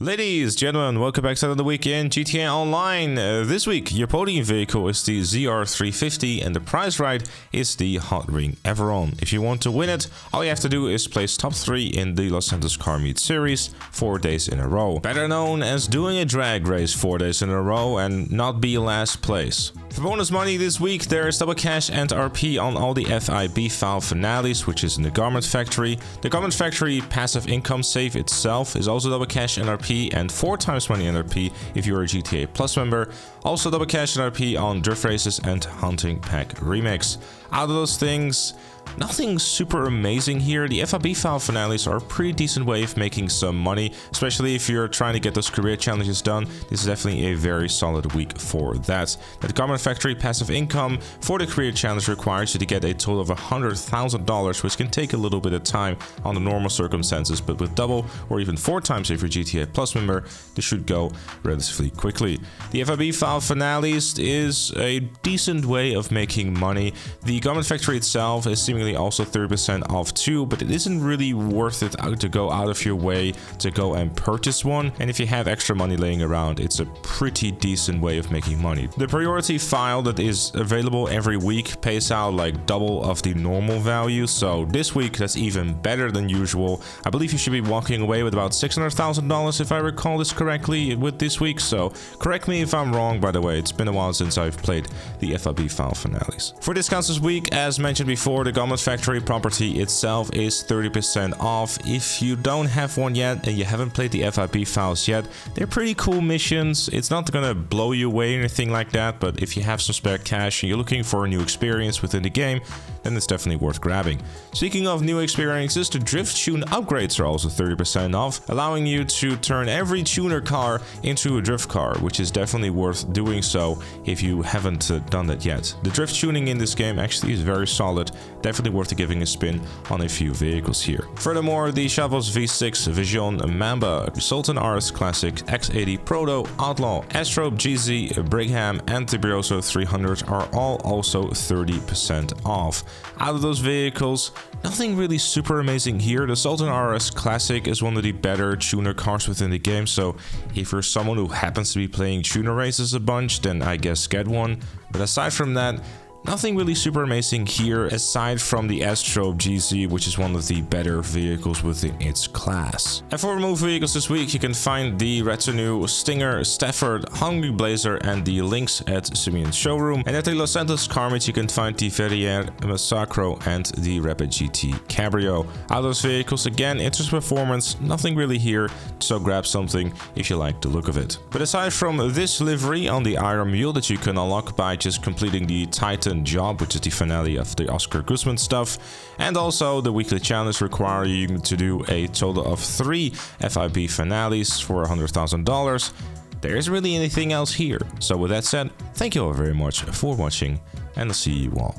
Ladies, gentlemen, welcome back to another week in GTA Online. This week, your podium vehicle is the ZR350 and the prize ride is the Hot Ring Everon. If you want to win it, all you have to do is place top 3 in the Los Santos Car Meet series 4 days in a row. Better known as doing a drag race 4 days in a row and not be last place. For bonus money this week, there is double cash and RP on all the FIB file finales, which is in the Garment Factory. The Garment Factory passive income save itself is also double cash and RP and 4 times money NRP if you're a GTA Plus member. Also double cash and RP on Drift Races and Hunting Pack Remix. Out of those things, nothing super amazing here. The FIB file finales are a pretty decent way of making some money, especially if you're trying to get those career challenges done. This is definitely a very solid week for that. The Garment Factory passive income for the career challenge requires you to get a total of $100,000, which can take a little bit of time on the normal circumstances, but with double or even 4 times if you're GTA Plus member, this should go relatively quickly. The FIB file finales is a decent way of making money. The Garment Factory itself is seemingly also 30% off too, but it isn't really worth it to go out of your way to go and purchase one. And if you have extra money laying around, it's a pretty decent way of making money. The priority file that is available every week pays out like double of the normal value, so this week that's even better than usual. I believe you should be walking away with about $600,000 if I recall this correctly with this week, so correct me if I'm wrong. By the way, it's been a while since I've played the FIB file finales. For discounts this week, as mentioned before, the Garment Factory property itself is 30% off. If you don't have one yet and you haven't played the FIB files yet, they're pretty cool missions. It's not gonna blow you away or anything like that, but if you have some spare cash and you're looking for a new experience within the game, then it's definitely worth grabbing. Speaking of new experiences, the Drift Tune upgrades are also 30% off, allowing you to turn every tuner car into a drift car, which is definitely worth doing so if you haven't done that yet. The drift tuning in this game actually is very solid, definitely worth giving a spin on a few vehicles here. Furthermore, the Chavos V6, Vision, Mamba, Sultan RS Classic, X80 Proto, Outlaw, Astrobe GZ, Brigham, and the Brioso 300 are all also 30% off. Out of those vehicles, nothing really super amazing here. The Sultan RS Classic is one of the better tuner cars within the game, so if you're someone who happens to be playing tuner races a bunch, then I guess get one. But aside from that, nothing really super amazing here, aside from the Astrobe GZ, which is one of the better vehicles within its class. And for removed vehicles this week, you can find the Retinue, Stinger, Stafford, Hungry Blazer, and the Lynx at Simeon's showroom. And at the Los Santos Car Meet, you can find the Verrier, Massacro, and the Rapid GT Cabrio. Out of those vehicles, again, interesting performance, nothing really here, so grab something if you like the look of it. But aside from this livery on the Iron Mule that you can unlock by just completing the Titan job, which is the finale of the Oscar Guzman stuff, and also the weekly challenge require you to do a total of 3 FIB finales for $100,000. There isn't really anything else here. So with that said, thank you all very much for watching, and I'll see you all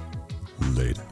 later.